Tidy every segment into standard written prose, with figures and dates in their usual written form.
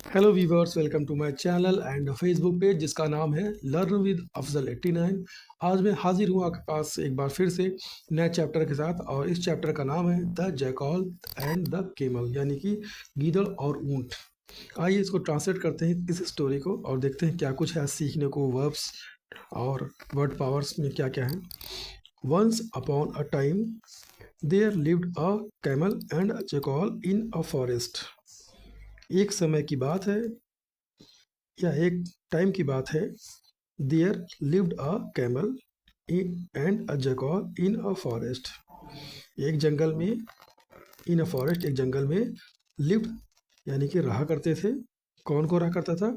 Hello viewers, welcome to my channel and Facebook page जिसका नाम है लर्न विद अफजल 89। आज मैं हाजिर हूँ आपके पास एक बार फिर से नए चैप्टर के साथ, और इस चैप्टर का नाम है the jackal and the camel, यानी कि गीदड़ और ऊंट। आइए इसको ट्रांसलेट करते हैं इस स्टोरी को और देखते हैं क्या कुछ है सीखने को वर्ब्स और वर्ड पावर्स में क्या क्या है। Once upon a time there lived a camel and a jackal in a forest. एक समय की बात है या एक टाइम की बात है। There lived a camel and a jackal in a forest. एक जंगल में, इन अ फॉरेस्ट एक जंगल में, लिव्ड यानी कि रहा करते थे। कौन को रहा करता था?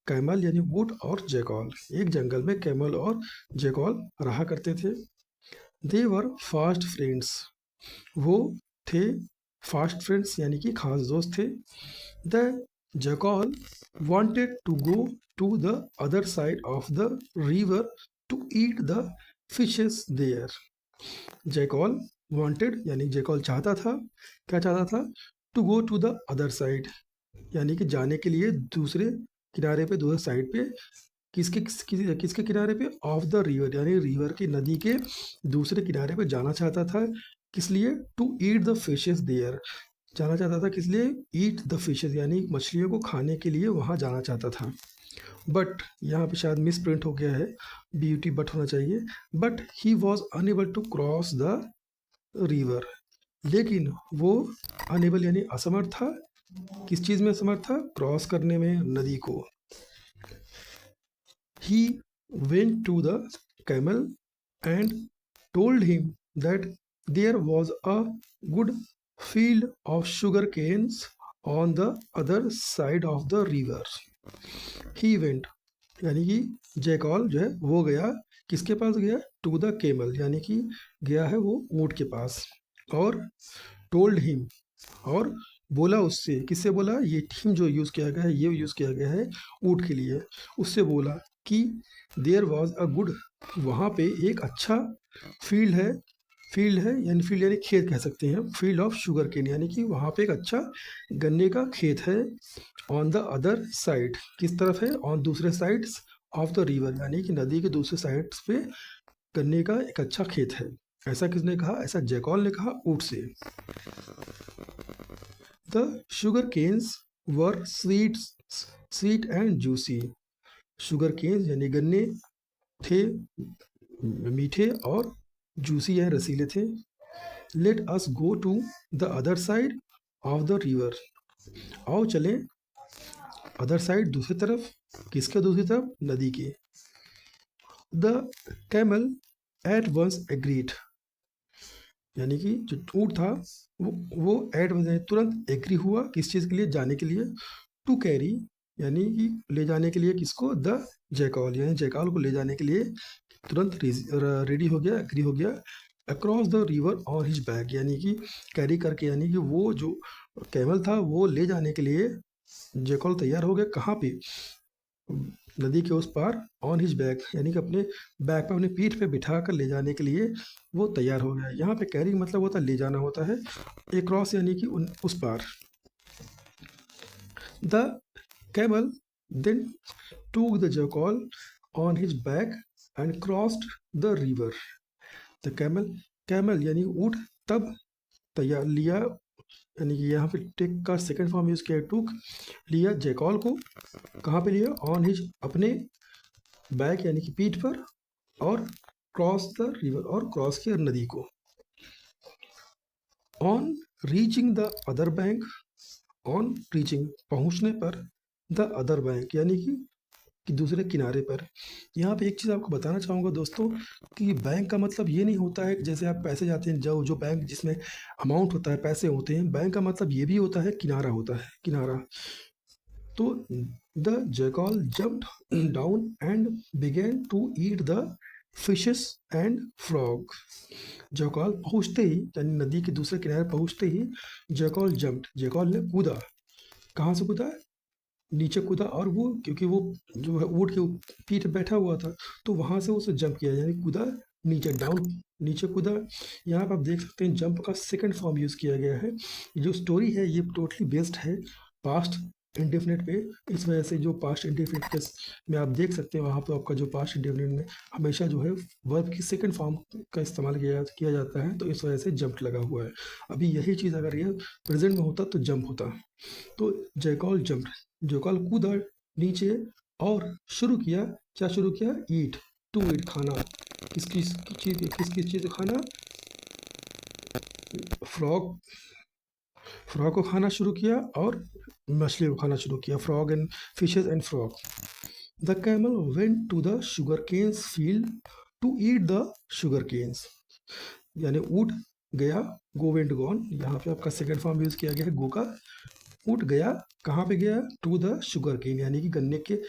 कैमल यानी ऊंट और जैकॉल। एक जंगल में कैमल और जैकॉल रहा करते थे। दे वर फास्ट फ्रेंड्स, वो थे फास्ट फ्रेंड्स यानी कि खास दोस्त थे। The jackal wanted to go to the other side of the river to eat the fishes there. Jackal wanted यानी जैकॉल चाहता था, क्या चाहता था? To go to the other side यानी कि जाने के लिए दूसरे किनारे पे, दूसरे साइड पे। किसके किनारे पे? ऑफ द रिवर यानी रिवर की, नदी के दूसरे किनारे पे जाना चाहता था। किस लिए? To eat the fishes there, जाना चाहता था। किस लिए? ईट द फिशेस यानी मछलियों को खाने के लिए वहाँ जाना चाहता था। बट यहाँ पे शायद मिस प्रिंट हो गया है, ब्यूटी बट होना चाहिए। But he was unable to cross the river, लेकिन वो अनेबल यानी असमर्थ था। किस चीज़ में असमर्थ था? क्रॉस करने में नदी को। He went to the camel and told him that there was a good field of sugar canes on the other side of the river. He went यानी कि जैकॉल जो है वो गया, किसके पास गया? टू द केमल यानी कि गया है वो ऊँट के पास। और टोल्ड हिम, और बोला उससे। किससे बोला? ये हिम जो यूज़ किया गया है, ये यूज़ किया गया है ऊँट के लिए। उससे बोला कि देयर वॉज अ गुड, वहाँ पे एक अच्छा फील्ड है। फील्ड यानी खेत कह सकते हैं। फील्ड ऑफ शुगर केन यानी कि वहाँ पे एक अच्छा गन्ने का खेत है। ऑन द अदर साइड, किस तरफ है? ऑन दूसरे साइड्स ऑफ द रिवर यानी कि नदी के दूसरे साइड्स पे गन्ने का एक अच्छा खेत है। ऐसा किसने कहा? ऐसा जैकॉल ने कहा ऊँट से। The sugar canes were sweet and juicy. Sugar canes यानी गन्ने थे मीठे और जूसी या रसीले थे। Let us go to the other side of the river, आओ चलें अदर साइड दूसरी तरफ। किसके दूसरी तरफ? नदी के। The camel at once agreed यानी कि जो ऊँट था वो एट वंस तुरंत एग्री हुआ। किस चीज़ के लिए? जाने के लिए। टू कैरी यानी कि ले जाने के लिए। किसको? द जैकॉल यानी जैकॉल को ले जाने के लिए तुरंत रेडी हो गया, एग्री हो गया। Across the river on his back यानी कि कैरी करके, यानी कि वो जो कैमल था वो ले जाने के लिए जैकॉल तैयार हो गया। कहाँ पे? नदी के उस पार। ऑन हिज बैक यानी कि अपने बैक पे, अपने पीठ पे बिठा कर ले जाने के लिए वो तैयार हो गया। यहाँ पे कैरी मतलब होता है ले जाना होता है। अक्रॉस यानी कि उस पार। The camel then took the jackal on his back and crossed the river. The camel यानी ऊँट तब तैयार लिया, यानी कि यहाँ पे टेक का सेकंड फॉर्म यूज किया, टूक लिया जैकॉल को। कहाँ पे लिया? ऑन हिज, अपने बैक यानी कि पीठ पर। और क्रॉस द रिवर, और क्रॉस किया नदी को। On reaching the other bank, on reaching पहुँचने पर, द अदर बैंक यानी कि दूसरे किनारे पर। यहाँ पे एक चीज़ आपको बताना चाहूँगा दोस्तों, कि बैंक का मतलब ये नहीं होता है कि जैसे आप पैसे जाते हैं, जो जो बैंक जिसमें अमाउंट होता है, पैसे होते हैं, बैंक का मतलब ये भी होता है किनारा होता है, किनारा। तो the jackal jumped down and began to eat the fishes and frog. Jackal पहुँचते ही, यानी नदी के दूसरे किनारे पहुँचते ही, जैकॉल जम्प्ड, जैकॉल ने कूदा। कहाँ से कूदा? नीचे कूदा। और वो क्योंकि वो जो है ऊँट के पीठ पे बैठा हुआ था, तो वहाँ से उसे जंप किया यानी कूदा नीचे, डाउन, नीचे कूदा। यहाँ पर आप देख सकते हैं जंप का सेकंड फॉर्म यूज़ किया गया है। ये जो स्टोरी है ये टोटली बेस्ड है पास्ट इंडेफिनिट पे। इस वजह से जो पास्ट इंडेफिनिट के में आप देख सकते हैं, वहाँ पे आपका जो पास्ट इंडेफिनिट में हमेशा जो है वर्ब की सेकंड फॉर्म का इस्तेमाल किया जाता है, तो इस वजह से जंप लगा हुआ है। अभी यही चीज़ अगर ये प्रेजेंट में होता तो जंप होता। तो जयकॉल जंप, जयकॉल कूदा नीचे और शुरू किया, क्या शुरू किया? ईट, टू ईट, खाना। किस किस चीज़ खाना? फ्रॉग, फ्रॉग को खाना शुरू किया और मछली को खाना शुरू किया। Frog and fishes and frog. The camel went to the sugar canes field to eat the sugar canes, यानी ऊँट गया, गो वेंट गॉन, यहाँ पे आपका सेकंड फॉर्म यूज किया गया है गो का। ऊँट गया, कहाँ पे गया? टू द शुगर केन, यानी कि गन्ने के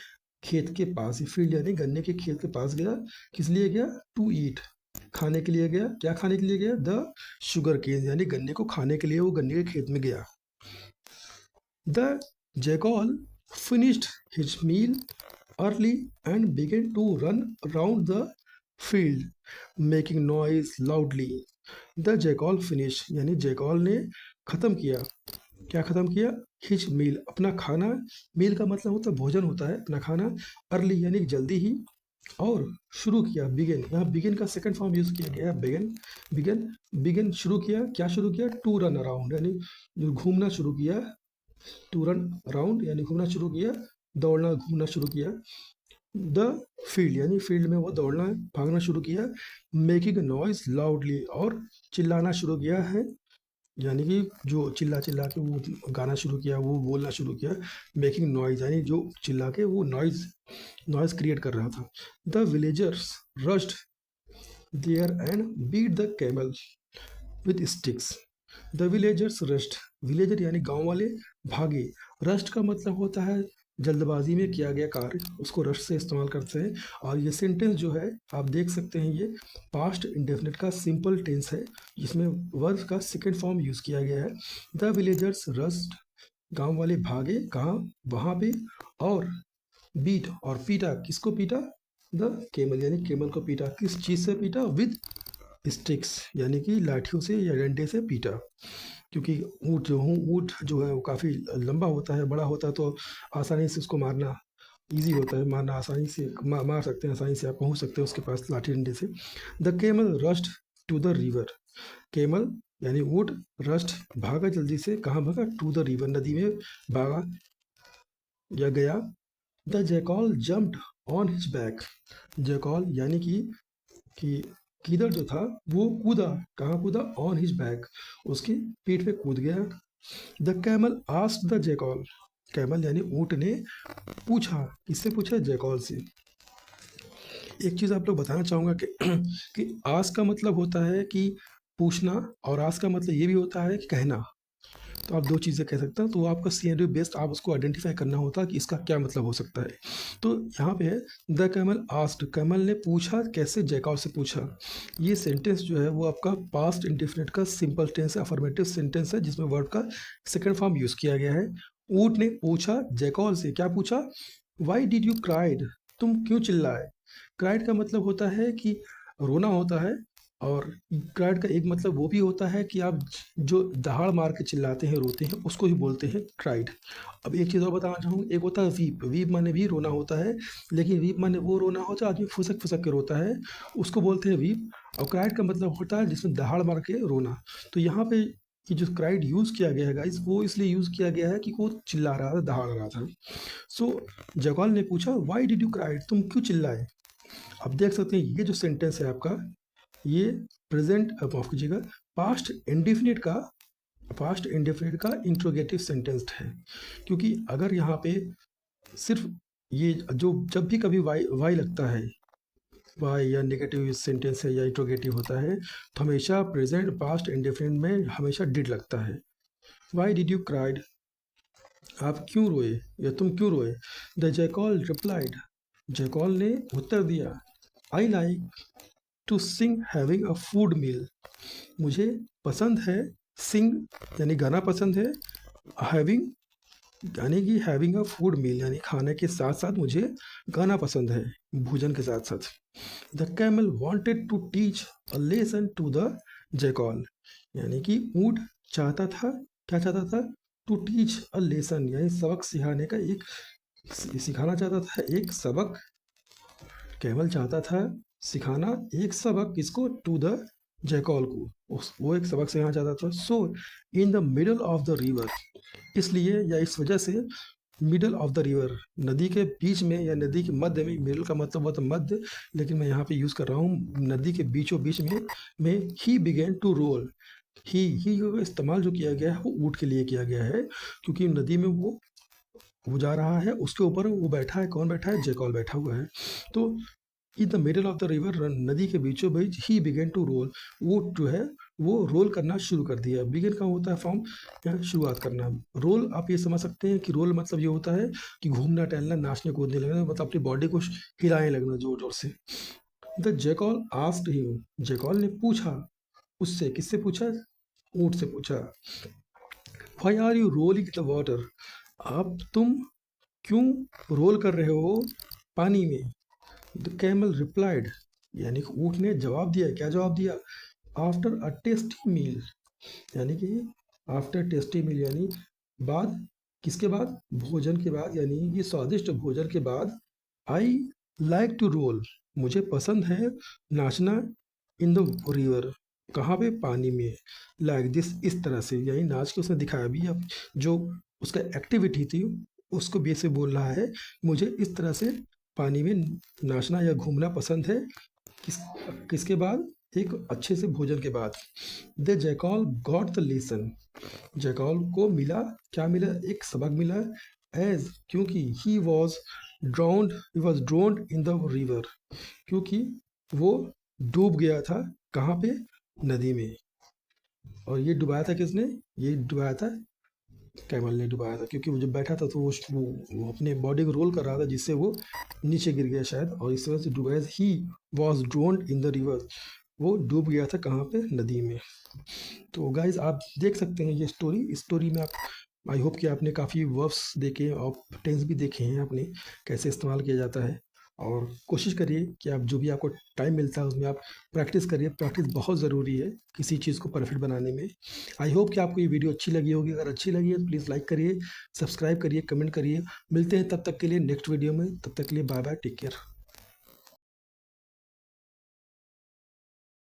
खेत के पास। फील्ड यानी गन्ने के खेत के पास गया। किस लिए गया? टू ईट, खाने के लिए गया। क्या खाने के लिए गया? द शुगर केन, यानी गन्ने को खाने के लिए वो गन्ने के खेत में गया। The jackal finished his meal early and began to run around the field, making noise loudly. The jackal finish, यानी जैकॉल ने खत्म किया। क्या खत्म किया? हिज मील, अपना खाना। मील का मतलब होता है भोजन होता है, अपना खाना। अर्ली यानी कि जल्दी ही, और शुरू किया, बिगिन। यहाँ बिगिन का सेकंड फॉर्म यूज किया गया है, बिगिन। बिगिन, बिगिन शुरू किया। क्या शुरू किया? टू रन अराउंड, यानी जो घूमना शुरू किया। टू रन अराउंड यानी घूमना शुरू किया, दौड़ना, घूमना शुरू किया। द फील्ड यानी फील्ड में वो दौड़ना, भागना शुरू किया। मेकिंग नॉइज लाउडली, और चिल्लाना शुरू किया है, यानी कि जो चिल्ला चिल्ला के वो गाना शुरू किया, वो बोलना शुरू किया। मेकिंग नॉइज यानी जो चिल्ला के वो नॉइज नॉइज क्रिएट कर रहा था। The villagers rushed there and beat the camel with sticks. The villagers rushed, villager यानी गांव वाले, भागे। रश्ड का मतलब होता है जल्दबाजी में किया गया कार्य, उसको रश से इस्तेमाल करते हैं। और ये सेंटेंस जो है आप देख सकते हैं, ये पास्ट इंडेफिनिट का सिंपल टेंस है, जिसमें वर्ब का सेकंड फॉर्म यूज किया गया है। द विलेजर्स रश्ड, गांव वाले भागे, कहाँ? वहाँ पे। और बीट, और पीटा, किसको पीटा? द केमल, यानी केमल को पीटा। किस चीज़ से पीटा? विद स्टिक्स, यानी कि लाठियों से या डंडे से पीटा। क्योंकि ऊँट जो है वो काफ़ी लंबा होता है, बड़ा होता है, तो आसानी से उसको मारना ईजी होता है, मारना आसानी से मार सकते हैं, आसानी से आप पहुंच सकते हैं उसके पास लाठी डंडे से। The camel rushed to the river, camel यानी ऊँट, रश्ड भागा जल्दी से, कहाँ भागा? टू द रिवर, नदी में भागा या गया। The jackal jumped on his back, jackal यानी कि गीदड़ जो था वो कूदा, कहाँ कूदा? ऑन हिज बैक, उसकी पीठ पे कूद गया। The camel asked the jackal, camel यानी ऊँट ने पूछा, किससे पूछा? जैकॉल से। एक चीज़ आप लोग बताना चाहूँगा कि कि आस्क का मतलब होता है कि पूछना, और आस्क का मतलब ये भी होता है कि कहना। तो आप दो चीज़ें कह सकते हैं, तो आपका सिनेरियो बेस्ड आप उसको आइडेंटिफाई करना होता है कि इसका क्या मतलब हो सकता है। तो यहाँ पे है द कैमल आस्क्ड, कैमल ने पूछा, कैसे? जैकॉल से पूछा। ये सेंटेंस जो है वो आपका पास्ट इंडेफिनिट का सिंपल टेंस है, अफर्मेटिव सेंटेंस है, जिसमें वर्ड का सेकंड फॉर्म यूज किया गया है। ऊँट ने पूछा जैकॉल से, क्या पूछा? वाई डिड यू क्राइड, तुम क्यों चिल्लाए? क्राइड का मतलब होता है कि रोना होता है, और क्राइड का एक मतलब वो भी होता है कि आप जो दहाड़ मार के चिल्लाते हैं, रोते हैं, उसको ही बोलते हैं क्राइड। अब एक चीज़ और बताना चाहूँगा, एक होता है वीप, वीप माने भी रोना होता है, लेकिन वीप माने वो रोना होता है आदमी फुसक फुसक के रोता है, उसको बोलते हैं वीप। और क्राइड का मतलब होता है जिसमें दहाड़ मार के रोना। तो यहाँ पे ये जो क्राइड यूज़ किया गया है गाइस, वो इसलिए यूज़ किया गया है कि वो चिल्ला रहा था, दहाड़ रहा था। सो जगॉल ने पूछा वाई डिड यू क्राइड, तुम क्यों चिल्लाए? अब देख सकते हैं ये जो सेंटेंस है आपका, ये प्रेजेंट, माफ कीजिएगा, पास्ट इंडेफिनिट का इंट्रोगेटिव सेंटेंस है। क्योंकि अगर यहाँ पे सिर्फ ये जो जब भी कभी वाई वाई लगता है, वाई या नेगेटिव सेंटेंस है या इंट्रोगेटिव होता है, तो हमेशा प्रेजेंट पास्ट इंडेफिनिट में हमेशा डिड लगता है। वाई डिड यू क्राइड, आप क्यों रोए या तुम क्यों रोए? द जैकॉल रिप्लाइड, जैकॉल ने उत्तर दिया, I like to sing having a food meal, मुझे पसंद है, सिंग यानी गाना पसंद है, हैविंग यानी कि हैविंग अ फूड मील यानी खाने के साथ साथ मुझे गाना पसंद है, भोजन के साथ साथ। The camel wanted to teach a lesson to the jackal, यानी कि ऊँट चाहता था, क्या चाहता था? टू टीच अ लेसन, यानी सबक सिखाने का एक सिखाना चाहता था एक सबक। कैमल चाहता था सिखाना एक सबक, किसको? टू द जैकॉल को, वो एक सबक सिखाना चाहता था। So in the middle of the river, इसलिए या इस वजह से मिडल ऑफ द रिवर, नदी के बीच में या नदी के मध्य में, मिडल का मतलब होता है मध्य, लेकिन मैं यहाँ पे यूज़ कर रहा हूँ नदी के बीचों बीच में ही बिगेन टू रोल। ही का इस्तेमाल जो किया गया है वो ऊँट के लिए किया गया है, क्योंकि नदी में वो जा रहा है, उसके ऊपर वो बैठा है। कौन बैठा है? जैकॉल बैठा हुआ है। तो इन the middle of the river, नदी के बीचों बीच, ही बिगेन टू रोल, वो जो है वो रोल करना शुरू कर दिया। बिगिन का होता है फॉर्म, शुरुआत करना। रोल आप ये समझ सकते हैं कि रोल मतलब ये होता है कि घूमना टहलना, नाचने कूदने लगना, मतलब अपनी बॉडी को हिलाने लगना जोर जोर से। The jackal asked him, jackal ने पूछा उससे, किससे पूछा? ऊँट से पूछा। Why are you rolling the water, अब तुम क्यों रोल कर रहे हो पानी में? द कैमल रिप्लाइड, यानी कि ऊँट ने जवाब दिया। क्या जवाब दिया? आफ्टर अ टेस्टी मील, यानी कि आफ्टर टेस्टी मील यानी बाद, किसके बाद? भोजन के बाद, यानी कि स्वादिष्ट भोजन के बाद। आई लाइक टू रोल, मुझे पसंद है नाचना। इन द रिवर, कहाँ पे? पानी में। लाइक दिस, इस तरह से, यानी नाच के उसने दिखाया भी। अब जो उसका एक्टिविटी थी उसको भी ऐसे बोल रहा है, मुझे इस तरह से पानी में नाचना या घूमना पसंद है। किस किसके बाद? एक अच्छे से भोजन के बाद। The jackal got the lesson, jackal को मिला, क्या मिला? एक सबक मिला। एज, क्योंकि he was drowned in the river, क्योंकि वो डूब गया था। कहाँ पे? नदी में। और ये डुबाया था किसने? ये डुबाया था, कैमल ने डुबाया था, क्योंकि वो जब बैठा था तो वो अपने बॉडी को रोल कर रहा था, जिससे वो नीचे गिर गया शायद, और इस वजह से डुबाया। He was drowned in the river, वो डूब गया था कहाँ पे? नदी में। तो गाइज आप देख सकते हैं ये स्टोरी, इस स्टोरी में आप, आई होप कि आपने काफ़ी वर्ब्स देखे और टेंस भी देखे हैं आपने, कैसे इस्तेमाल किया जाता है। और कोशिश करिए कि आप जो भी आपको टाइम मिलता है उसमें आप प्रैक्टिस करिए। प्रैक्टिस बहुत ज़रूरी है किसी चीज़ को परफेक्ट बनाने में। आई होप कि आपको ये वीडियो अच्छी लगी होगी। अगर अच्छी लगी है तो प्लीज़ लाइक करिए, सब्सक्राइब करिए, कमेंट करिए। मिलते हैं तब तक के लिए नेक्स्ट वीडियो में। तब तक के लिए बाय बाय, टेक केयर।